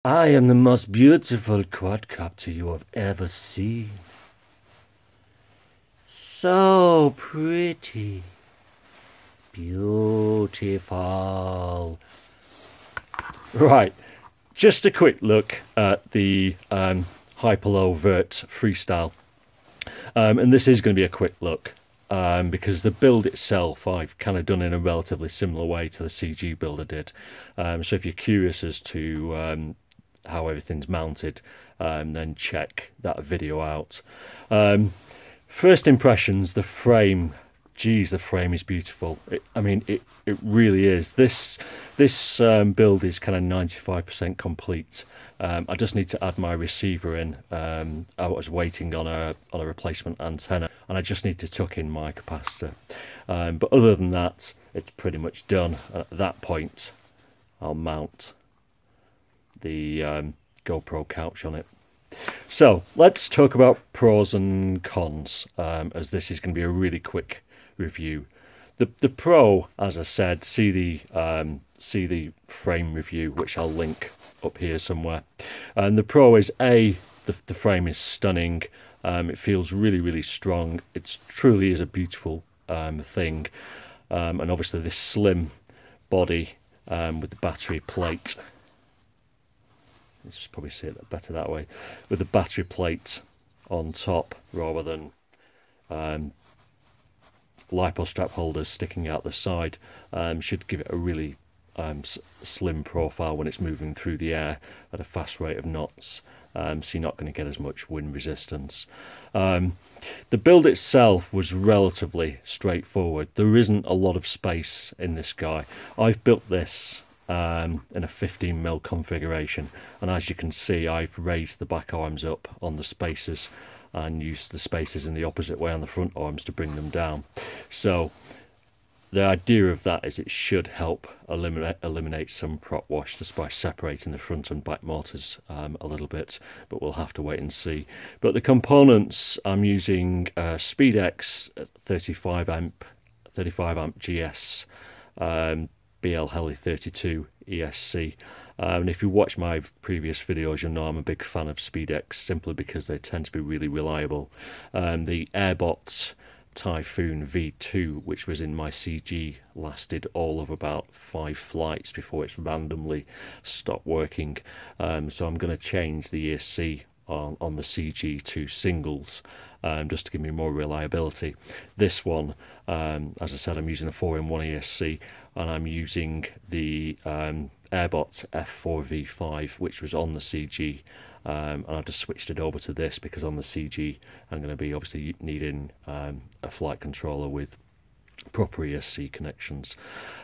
I am the most beautiful quadcopter you have ever seen. So pretty. Beautiful. Right, just a quick look at the Hyperlow Vert Freestyle. And this is going to be a quick look because the build itself I've kind of done in a relatively similar way to the CG build I did. So if you're curious as to how everything's mounted, then check that video out. First impressions, the frame. Geez, the frame is beautiful. It really is. This build is kind of 95% complete. I just need to add my receiver in. I was waiting on a replacement antenna, and I just need to tuck in my capacitor. But other than that, it's pretty much done. At that point, I'll mount the GoPro couch on it. So let's talk about pros and cons, as this is going to be a really quick review. The pro, as I said, see the frame review, which I'll link up here somewhere. And the pro is the frame is stunning. It feels really strong. It truly is a beautiful thing. And obviously this slim body with the battery plate. Let's probably see it better that way, with the battery plate on top rather than lipo strap holders sticking out the side. Should give it a really slim profile when it's moving through the air at a fast rate of knots, so you're not going to get as much wind resistance. The build itself was relatively straightforward. There isn't a lot of space in this guy. I've built this in a 15mm configuration, and as you can see, I've raised the back arms up on the spacers and used the spacers in the opposite way on the front arms to bring them down. So the idea of that is it should help eliminate some prop wash just by separating the front and back motors a little bit, but we'll have to wait and see. But the components, I'm using SpeedX 35 amp GS BL Heli 32 ESC. And if you watch my previous videos, you'll know I'm a big fan of SpeedX simply because they tend to be really reliable. The Airbot Typhoon V2, which was in my CG, lasted all of about 5 flights before it's randomly stopped working. So I'm going to change the ESC on the CG to singles, just to give me more reliability. This one, as I said, I'm using a 4-in-1 ESC, and I'm using the Airbot F4V5, which was on the CG, and I've just switched it over to this because on the CG I'm going to be obviously needing a flight controller with proper ESC connections.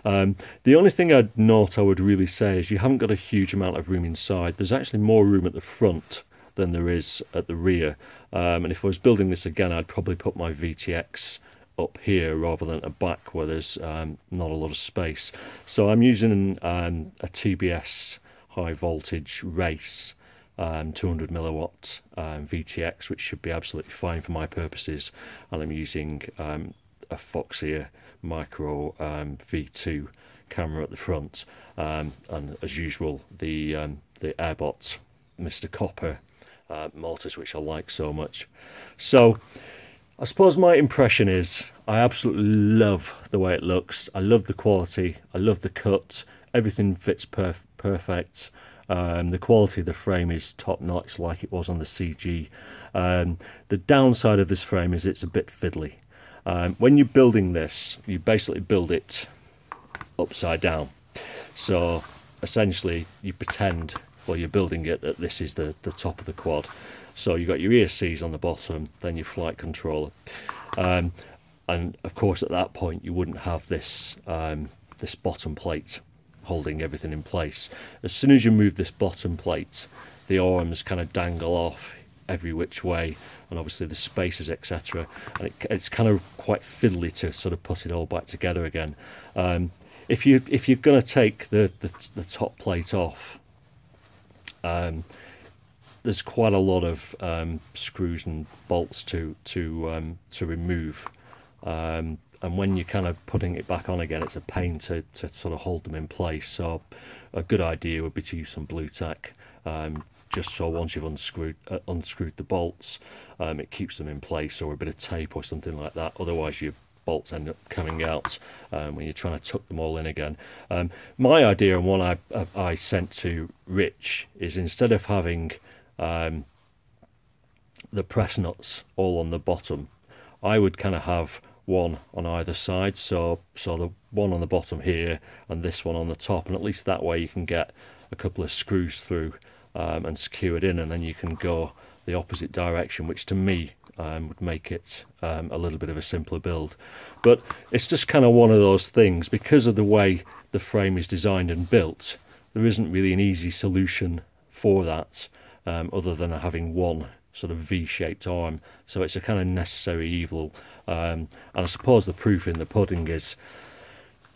The only thing I'd note, I would really say, is you haven't got a huge amount of room inside. There's actually more room at the front than there is at the rear, and if I was building this again, I'd probably put my VTX up here rather than a back where there's not a lot of space. So I'm using a TBS high voltage race 200 milliwatt VTX, which should be absolutely fine for my purposes, and I'm using a Foxeer micro V2 camera at the front, and as usual the Airbot Mr. Copper motors, which I like so much. So I suppose my impression is I absolutely love the way it looks. I love the quality. I love the cut. Everything fits perfect. The quality of the frame is top notch, like it was on the CG. The downside of this frame is it's a bit fiddly. When you're building this, you basically build it upside down. So essentially you pretend while you're building it that this is the top of the quad. So you've got your ESCs on the bottom, then your flight controller. And of course at that point you wouldn't have this this bottom plate holding everything in place. As soon as you move this bottom plate, the arms kind of dangle off every which way, and obviously the spacers, etc. And it's kind of quite fiddly to sort of put it all back together again. If you're going to take the top plate off, there's quite a lot of screws and bolts to remove, and when you're kind of putting it back on again, it's a pain to sort of hold them in place. So a good idea would be to use some blue tack just so once you've unscrewed the bolts, it keeps them in place, or a bit of tape or something like that. Otherwise your bolts end up coming out when you're trying to tuck them all in again. My idea, and one I sent to Rich, is instead of having the press nuts all on the bottom, I would kind of have one on either side, so the one on the bottom here and this one on the top, and at least that way you can get a couple of screws through and secure it in, and then you can go the opposite direction, which to me would make it a little bit of a simpler build. But it's just kind of one of those things, because of the way the frame is designed and built, there isn't really an easy solution for that, other than having one sort of V-shaped arm. So it's a kind of necessary evil, and I suppose the proof in the pudding is,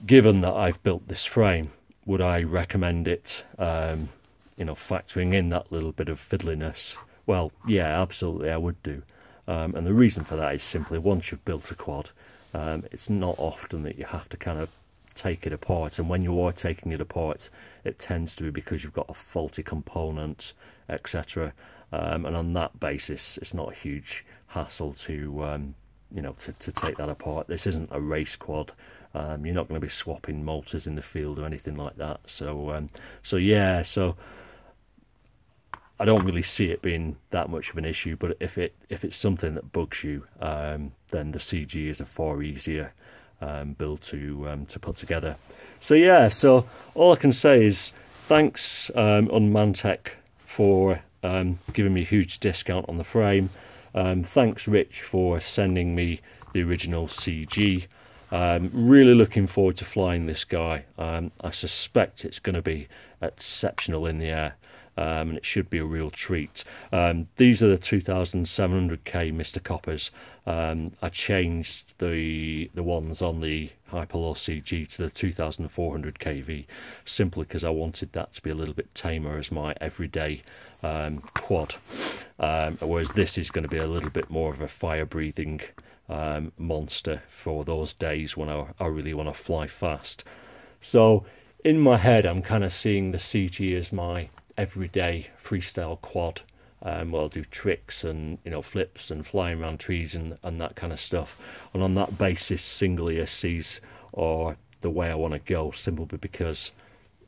given that I've built this frame, would I recommend it, you know, factoring in that little bit of fiddliness? Well, yeah, absolutely I would do. And the reason for that is simply, once you've built a quad, it's not often that you have to kind of take it apart, and when you are taking it apart, it tends to be because you've got a faulty component, etc. And on that basis, it's not a huge hassle to you know, to take that apart. This isn't a race quad. You're not going to be swapping motors in the field or anything like that. So yeah, so I don't really see it being that much of an issue. But if it's something that bugs you, then the CG is a far easier build to put together. So yeah, so all I can say is thanks unmannedtech for giving me a huge discount on the frame. Thanks Rich for sending me the original CG. Really looking forward to flying this guy. I suspect it's going to be exceptional in the air, and it should be a real treat. These are the 2700K Mr. Coppers. I changed the ones on the Hyperlow CG to the 2400KV simply because I wanted that to be a little bit tamer as my everyday quad, whereas this is going to be a little bit more of a fire-breathing monster for those days when I really want to fly fast. So in my head, I'm kind of seeing the CG as my everyday freestyle quad. Well, I'll do tricks and, you know, flips and flying around trees and that kind of stuff. And on that basis, single ESCs are the way I want to go, simply because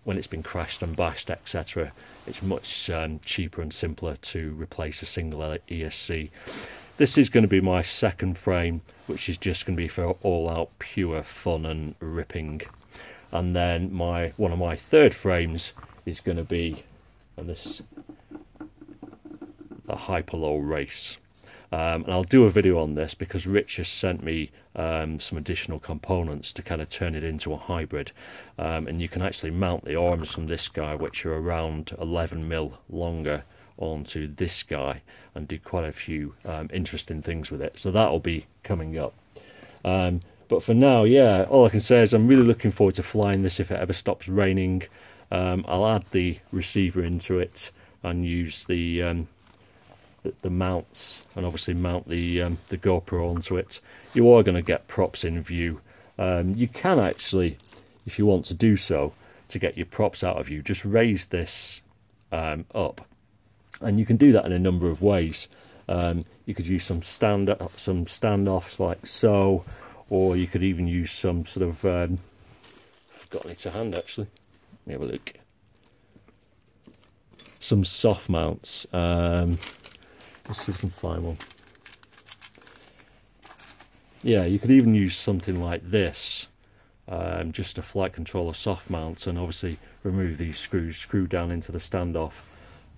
when it's been crashed and bashed, etc., it's much cheaper and simpler to replace a single ESC. This is going to be my second frame, which is just going to be for all-out pure fun and ripping. And then one of my third frames is going to be the Hyperlow race. And I'll do a video on this because Rich has sent me some additional components to kind of turn it into a hybrid, and you can actually mount the arms from this guy, which are around 11mm longer, onto this guy and do quite a few interesting things with it. So that'll be coming up. But for now, yeah, all I can say is I'm really looking forward to flying this if it ever stops raining. I'll add the receiver into it and use the mounts, and obviously mount the GoPro onto it. You are going to get props in view. You can actually, if you want to do so, to get your props out of view, just raise this up, and you can do that in a number of ways. You could use some standoffs like so, or you could even use some sort of I've got any to hand actually. Let me have a look. Some soft mounts. Let's see if we can find one. Yeah, you could even use something like this, just a flight controller soft mount, and obviously remove these screws, screw down into the standoff,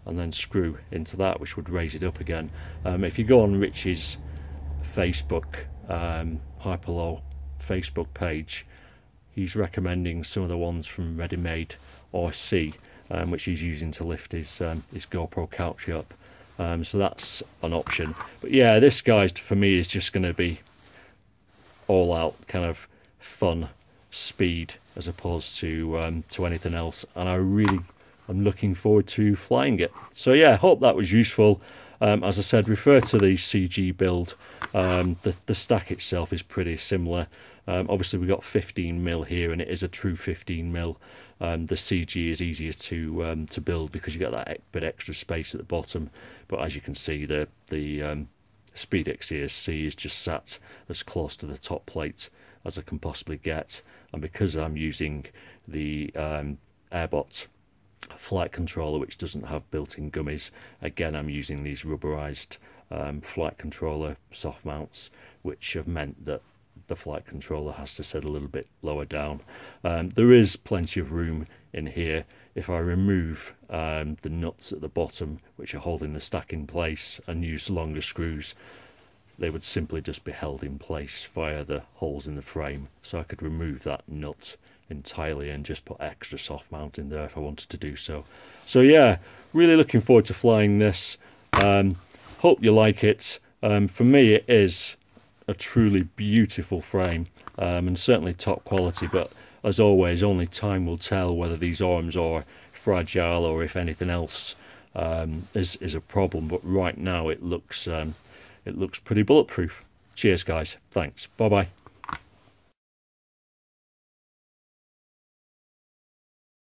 and then screw into that, which would raise it up again. If you go on Rich's Facebook, Hyperlow Facebook page, he's recommending some of the ones from Ready Made RC, which he's using to lift his GoPro couch up. So that's an option. But yeah, this guy for me is just going to be all out kind of fun speed as opposed to anything else, and I'm looking forward to flying it. So yeah, hope that was useful. As I said, refer to the CG build. The stack itself is pretty similar. Obviously we've got 15mm here, and it is a true 15mm. The CG is easier to build because you get that bit extra space at the bottom, but as you can see, the Speedx ESC is just sat as close to the top plate as I can possibly get, and because I'm using the Airbot flight controller, which doesn't have built-in gummies, again I'm using these rubberized flight controller soft mounts, which have meant that the flight controller has to sit a little bit lower down. There is plenty of room in here. If I remove the nuts at the bottom, which are holding the stack in place, and use longer screws, they would simply just be held in place via the holes in the frame. So I could remove that nut entirely and just put extra soft mount in there if I wanted to do so. So yeah, really looking forward to flying this. Hope you like it. For me, it is a truly beautiful frame, and certainly top quality, but as always, only time will tell whether these arms are fragile or if anything else is a problem. But right now it looks pretty bulletproof. Cheers guys, thanks, bye bye.